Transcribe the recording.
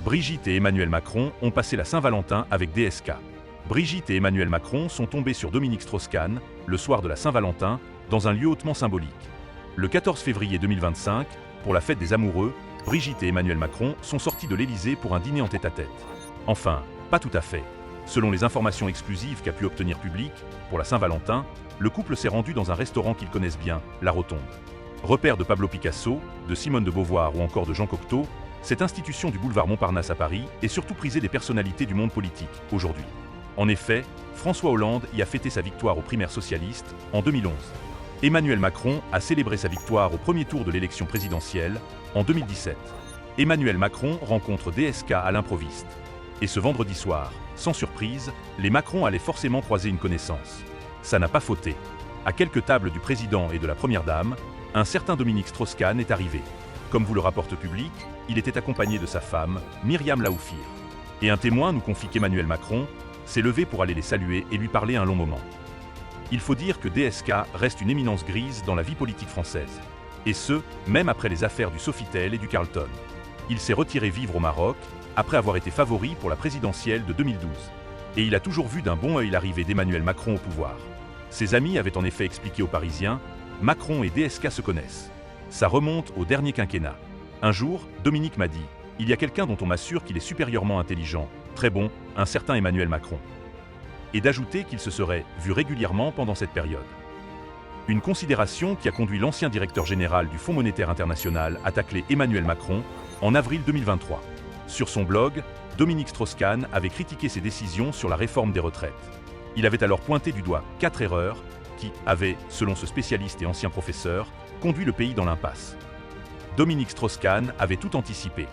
Brigitte et Emmanuel Macron ont passé la Saint-Valentin avec DSK. Brigitte et Emmanuel Macron sont tombés sur Dominique Strauss-Kahn, le soir de la Saint-Valentin, dans un lieu hautement symbolique. Le 14 février 2025, pour la fête des amoureux, Brigitte et Emmanuel Macron sont sortis de l'Élysée pour un dîner en tête-à-tête. Enfin, pas tout à fait. Selon les informations exclusives qu'a pu obtenir Public, pour la Saint-Valentin, le couple s'est rendu dans un restaurant qu'ils connaissent bien, La Rotonde. Repère de Pablo Picasso, de Simone de Beauvoir ou encore de Jean Cocteau, cette institution du boulevard Montparnasse à Paris est surtout prisée des personnalités du monde politique, aujourd'hui. En effet, François Hollande y a fêté sa victoire aux primaires socialistes en 2011. Emmanuel Macron a célébré sa victoire au premier tour de l'élection présidentielle en 2017. Emmanuel Macron rencontre DSK à l'improviste. Et ce vendredi soir, sans surprise, les Macron allaient forcément croiser une connaissance. Ça n'a pas fauté. À quelques tables du président et de la première dame, un certain Dominique Strauss-Kahn est arrivé. Comme vous le rapporte Public, il était accompagné de sa femme, Myriam Laoufir. Et un témoin nous confie qu'Emmanuel Macron s'est levé pour aller les saluer et lui parler un long moment. Il faut dire que DSK reste une éminence grise dans la vie politique française. Et ce, même après les affaires du Sofitel et du Carlton. Il s'est retiré vivre au Maroc, après avoir été favori pour la présidentielle de 2012. Et il a toujours vu d'un bon œil l'arrivée d'Emmanuel Macron au pouvoir. Ses amis avaient en effet expliqué aux Parisiens, Macron et DSK se connaissent. Ça remonte au dernier quinquennat. Un jour, Dominique m'a dit, il y a quelqu'un dont on m'assure qu'il est supérieurement intelligent, très bon, un certain Emmanuel Macron. Et d'ajouter qu'il se serait vu régulièrement pendant cette période. Une considération qui a conduit l'ancien directeur général du Fonds monétaire international à tacler Emmanuel Macron en avril 2023. Sur son blog, Dominique Strauss-Kahn avait critiqué ses décisions sur la réforme des retraites. Il avait alors pointé du doigt 4 erreurs qui avaient, selon ce spécialiste et ancien professeur, conduit le pays dans l'impasse. Dominique Strauss-Kahn avait tout anticipé.